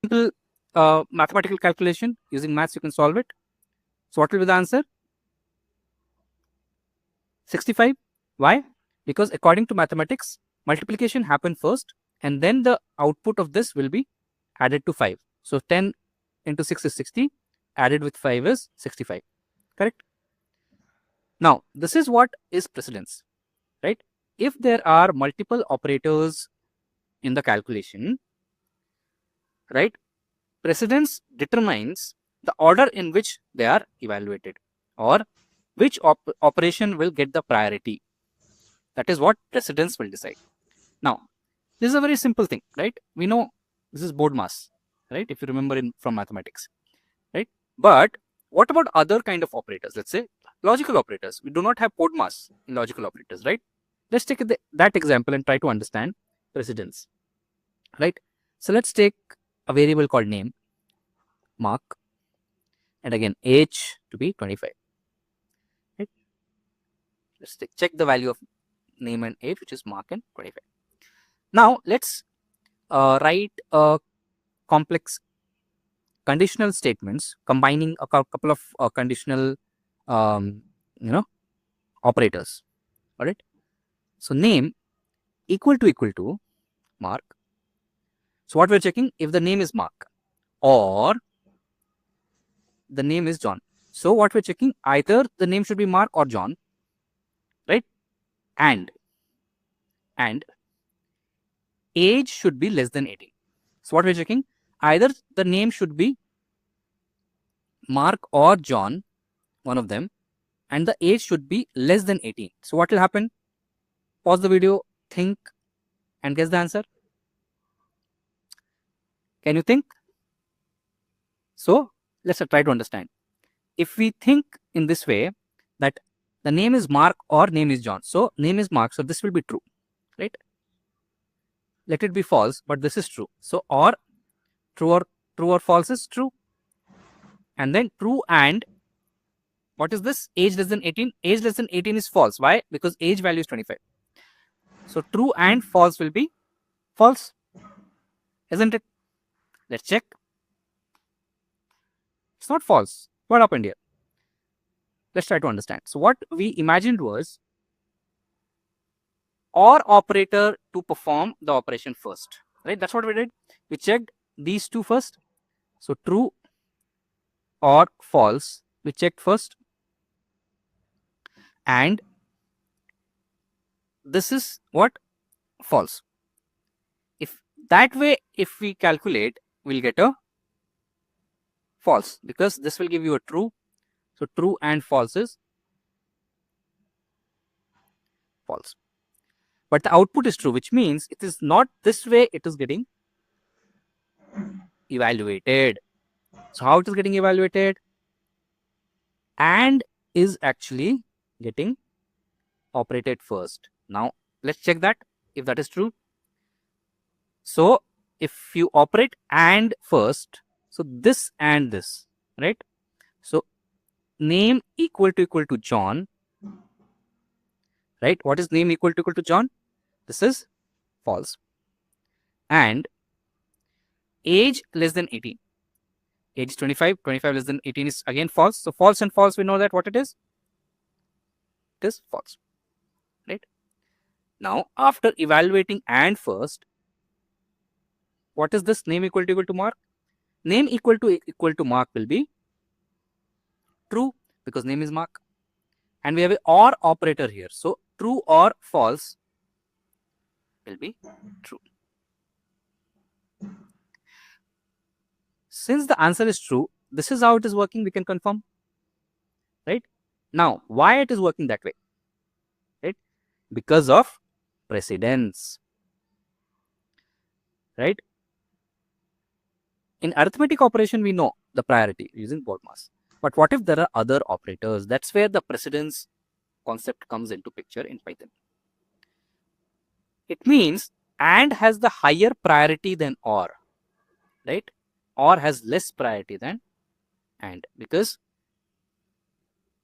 simple mathematical calculation. Using maths, you can solve it. So what will be the answer? 65. Why? Because according to mathematics, multiplication happen first and then the output of this will be added to 5. So 10 into 6 is 60, added with 5 is 65. Correct? Now, this is what is precedence, right? If there are multiple operators in the calculation, right, precedence determines the order in which they are evaluated or which operation will get the priority. That is what precedence will decide. Now, this is a very simple thing, right? We know this is board mass, right? If you remember from mathematics, right? But what about other kind of operators? Let's say logical operators. We do not have board mass in logical operators, right? Let's take that example and try to understand precedence, right? So let's take a variable called name, mark, and again age to be 25. Right? Let's check the value of name and age, which is mark and 25. Now let's write a complex conditional statements combining a couple of conditional operators. All right. So name equal to mark. So what we're checking, if the name is Mark or the name is John. So what we're checking, either the name should be Mark or John, right? And age should be less than 18. So what we're checking, either the name should be Mark or John, one of them, and the age should be less than 18. So what will happen? Pause the video, think, and guess the answer. Can you think? So let's try to understand. If we think in this way that the name is Mark or name is John, so name is Mark, so this will be true, right? Let it be false, but this is true. So or true or false is true, and then true and what is this? Age less than 18. Age less than 18 is false. Why? Because age value is 25. So true and false will be false, isn't it? Let's check. It's not false. What happened here? Let's try to understand. So what we imagined was OR operator to perform the operation first, right? That's what we did. We checked these two first. So true or false, we checked first. And this is what? False. If that way, if we calculate, we'll get a false because this will give you a true. So true and false is false. But the output is true, which means it is not this way it is getting evaluated. So how it is getting evaluated? And is actually getting operated first. Now let's check that if that is true. So if you operate and first, so this and this, right? So name equal to John, right? What is name equal to John? This is false. And age less than 18. Age is 25. 25 less than 18 is again false. So false and false, we know that what it is? It is false, right? Now after evaluating and first, what is this name equal to Mark? Name equal to Mark will be true because name is Mark. And we have an OR operator here. So true or false will be true. Since the answer is true, this is how it is working, we can confirm, right? Now, why it is working that way, right? Because of precedence, right? In arithmetic operation, we know the priority using board mass. But what if there are other operators? That's where the precedence concept comes into picture in Python. It means AND has the higher priority than OR, right? OR has less priority than AND, because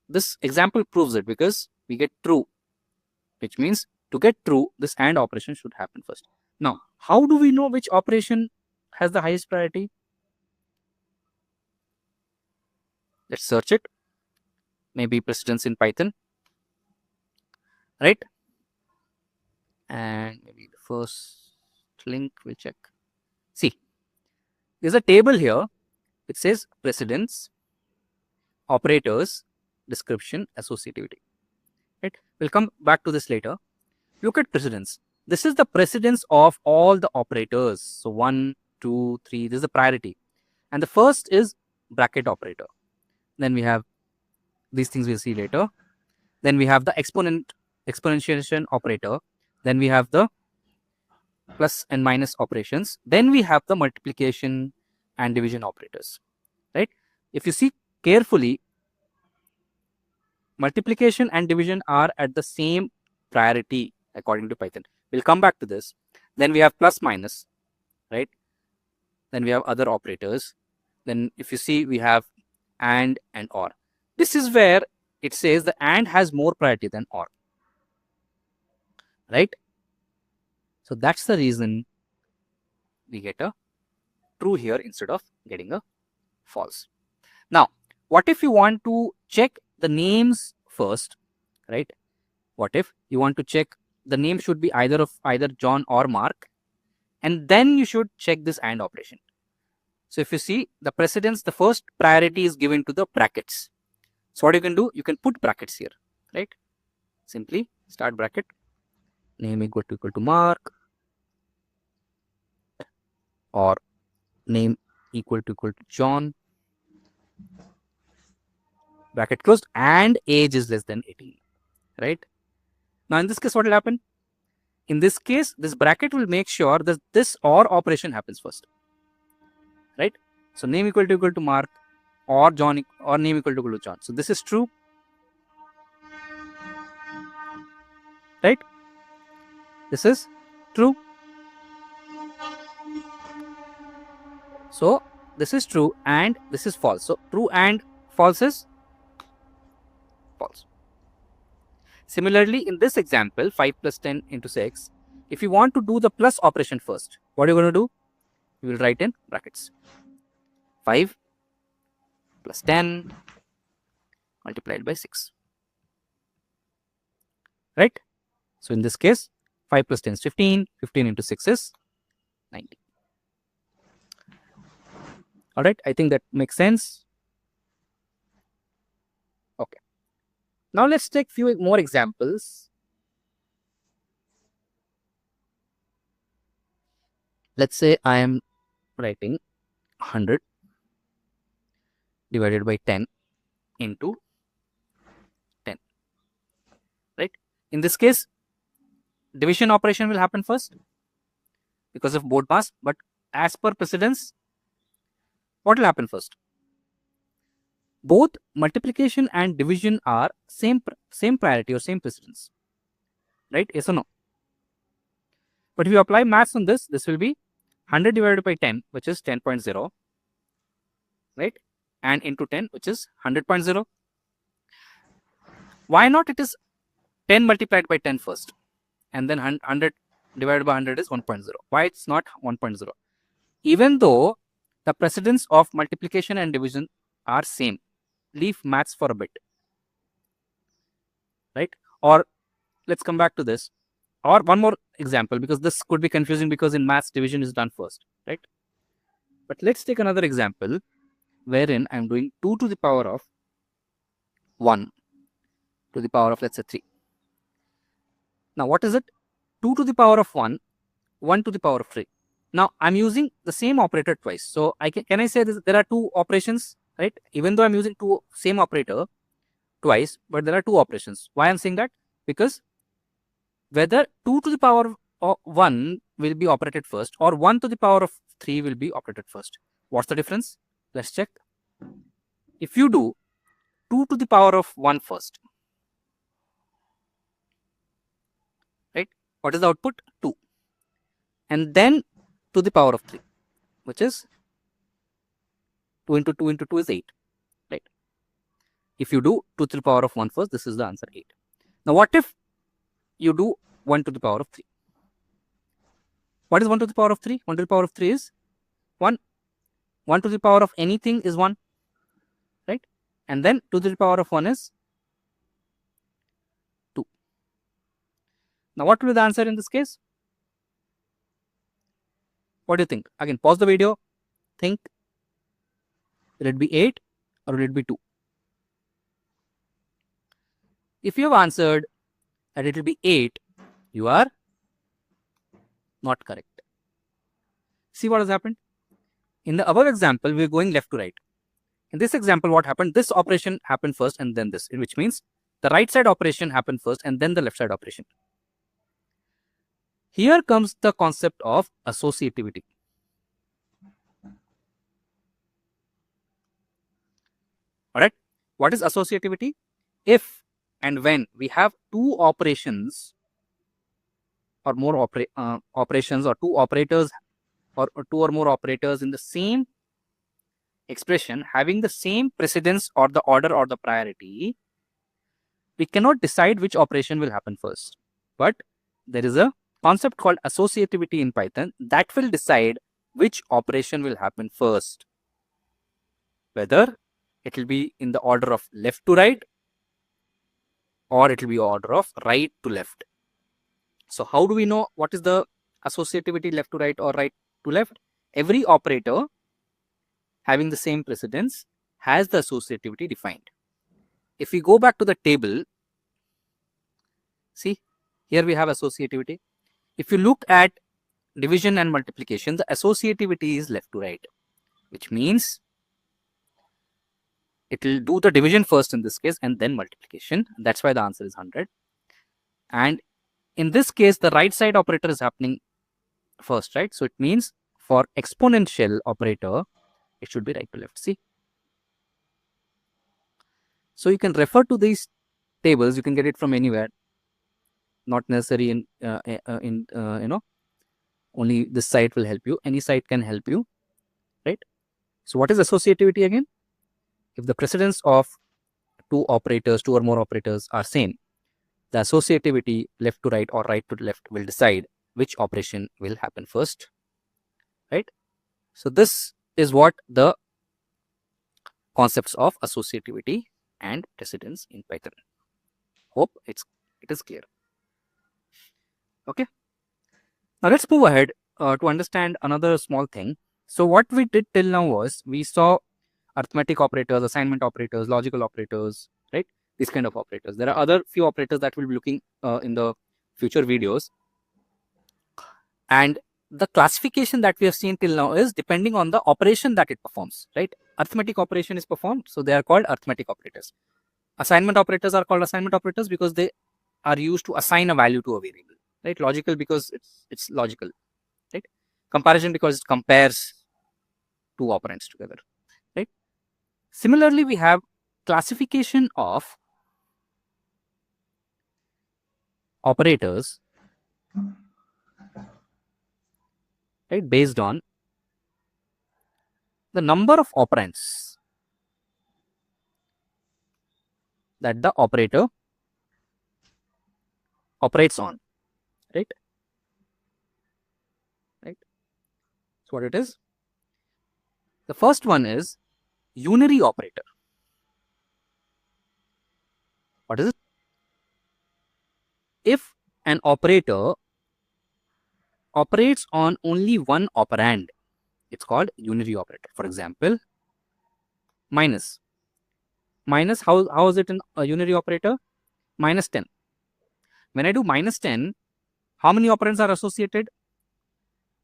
this example proves it, because we get true, which means to get true, this AND operation should happen first. Now, how do we know which operation has the highest priority? Let's search it. Maybe precedence in Python, right? And maybe the first link we'll check. See, there's a table here. It says precedence, operators, description, associativity. Right? We'll come back to this later. Look at precedence. This is the precedence of all the operators. So 1, 2, 3. This is the priority. And the first is bracket operator. Then we have these things we'll see later. Then we have the exponentiation operator. Then we have the plus and minus operations. Then we have the multiplication and division operators. Right? If you see carefully, multiplication and division are at the same priority according to Python. We'll come back to this. Then we have plus minus, right? Then we have other operators. Then if you see, we have and or. This is where it says the and has more priority than or, right? So that's the reason we get a true here instead of getting a false. Now, what if you want to check the names first, right? What if you want to check the name should be either John or Mark, and then you should check this AND operation. So if you see the precedence, the first priority is given to the brackets. So what you can do, you can put brackets here, right? Simply start bracket, name equal to Mark, or name equal to John, bracket closed, and age is less than 18, right? Now in this case, what will happen? In this case, this bracket will make sure that this OR operation happens first, right? So name equal to Mark, or John, or name equal to John. So this is true, right? This is true. So this is true and this is false. So true and false is false. Similarly, in this example, 5 plus 10 into 6, if you want to do the plus operation first, what are you going to do? You will write in brackets. 5 plus 10 multiplied by 6. Right? So in this case, 5 plus 10 is 15. 15 into 6 is 90. All right. I think that makes sense. Okay. Now let's take few more examples. Let's say I am writing 100 divided by 10 into 10, right? In this case, division operation will happen first because of board mass, but as per precedence, what will happen first? Both multiplication and division are same priority or same precedence, right? Yes or no? But if you apply maths on this, this will be 100 divided by 10, which is 10.0, right? And into 10, which is 100.0. Why not it is 10 multiplied by 10 first, and then 100 divided by 100 is 1.0. Why it's not 1.0? Even though the precedence of multiplication and division are same, leave maths for a bit, right? Or let's come back to this. Or one more example, because this could be confusing because in maths division is done first, right? But let's take another example wherein I'm doing 2 to the power of 1 to the power of, let's say, 3. Now what is it? 2 to the power of 1, 1 to the power of 3. Now I'm using the same operator twice. So can I say this, there are two operations, right? Even though I'm using same operator twice, but there are two operations. Why I'm saying that? Because whether 2 to the power of 1 will be operated first or 1 to the power of 3 will be operated first. What's the difference? Let's check. If you do 2 to the power of 1 first, right? What is the output? 2. And then to the power of 3, which is 2 into 2 into 2 is 8, right? If you do 2 to the power of 1 first, this is the answer, 8. Now what if you do 1 to the power of 3? What is 1 to the power of 3? 1 to the power of 3 is 1. 1 to the power of anything is 1, right? and then 2 to the power of 1 is 2. Now what will be the answer in this case? What do you think? Again, pause the video, think, will it be 8 or will it be 2? If you have answered that it will be 8, you are not correct. See what has happened? In the above example, we are going left to right. In this example, what happened? This operation happened first and then this, which means the right side operation happened first and then the left side operation. Here comes the concept of associativity. Alright, what is associativity? If and when we have two operations or more operations, or two operators or two or more operators in the same expression having the same precedence or the order or the priority, we cannot decide which operation will happen first. But there is a concept called associativity in Python that will decide which operation will happen first, whether it will be in the order of left to right or it will be order of right to left. So how do we know what is the associativity left to right or right to left? Every operator having the same precedence has the associativity defined. If we go back to the table, see, here we have associativity. If you look at division and multiplication, the associativity is left to right, which means it will do the division first in this case and then multiplication. That's why the answer is 100. And in this case, the right side operator is happening first, right? So it means for exponential operator, it should be right to left. See, so you can refer to these tables. You can get it from anywhere. Not necessary in only this site will help you. Any site can help you, right? So what is associativity again? If the precedence of two operators, two or more operators are same, the associativity left to right or right to left will decide which operation will happen first, right? So this is what the concepts of associativity and precedence in Python. Hope it is clear. Okay. Now let's move ahead to understand another small thing. So what we did till now was we saw arithmetic operators, assignment operators, logical operators, right? These kind of operators. There are other few operators that we'll be looking in the future videos. And the classification that we have seen till now is depending on the operation that it performs, right? Arithmetic operation is performed, so they are called arithmetic operators. Assignment operators are called assignment operators because they are used to assign a value to a variable, right? Logical because it's logical, right? Comparison because it compares two operands together, right? Similarly, we have classification of operators, right, based on the number of operands that the operator operates on, right? Right. So what it is? The first one is unary operator. What is it? If an operator operates on only one operand, it's called unary operator. For example, minus. Minus, how is it in a unary operator? Minus 10. When I do minus 10, how many operands are associated?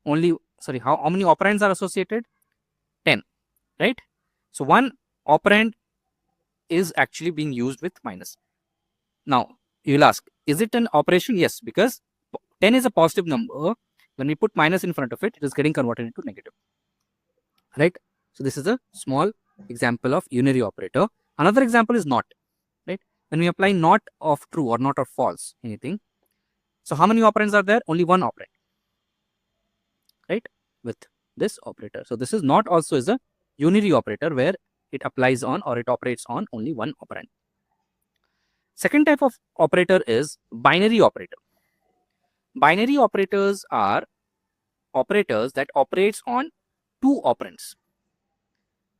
How many operands are associated? 10, right? So one operand is actually being used with minus. Now, you will ask, is it an operation? Yes, because 10 is a positive number. When we put minus in front of it, it is getting converted into negative, right? So this is a small example of unary operator. Another example is not, right? When we apply not of true or not of false, anything. So how many operands are there? Only one operand, right? With this operator. So this is not also is a unary operator where it applies on or it operates on only one operand. Second type of operator is binary operator. Binary operators are operators that operates on two operands.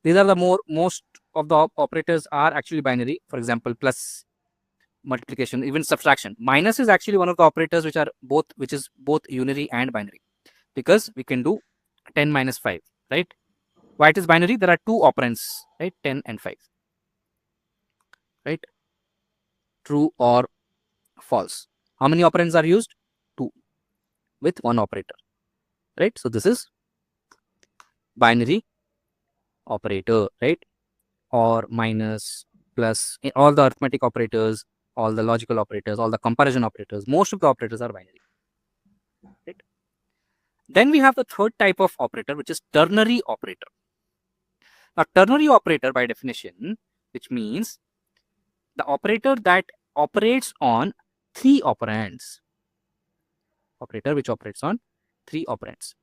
These are the most of the operators are actually binary. For example, plus, multiplication, even subtraction. Minus is actually one of the operators which is both unary and binary, because we can do 10 minus 5, right? Why it is binary? There are two operands, right? 10 and 5, right? True or false. How many operands are used? 2 with one operator, right? So this is binary operator, right? Or minus, plus, all the arithmetic operators, all the logical operators, all the comparison operators, most of the operators are binary, right? Then we have the third type of operator, which is ternary operator. Now, ternary operator by definition, which means the operator that operates on 3 operands. Operator which operates on 3 operands.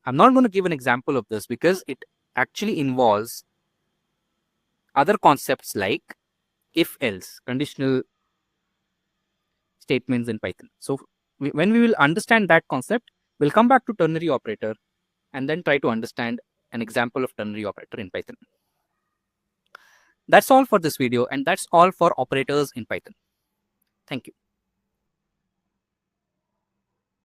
I'm not going to give an example of this because it actually involves other concepts like if-else, conditional statements in Python. So when we will understand that concept, we'll come back to ternary operator and then try to understand an example of ternary operator in Python. That's all for this video, and that's all for operators in Python. Thank you.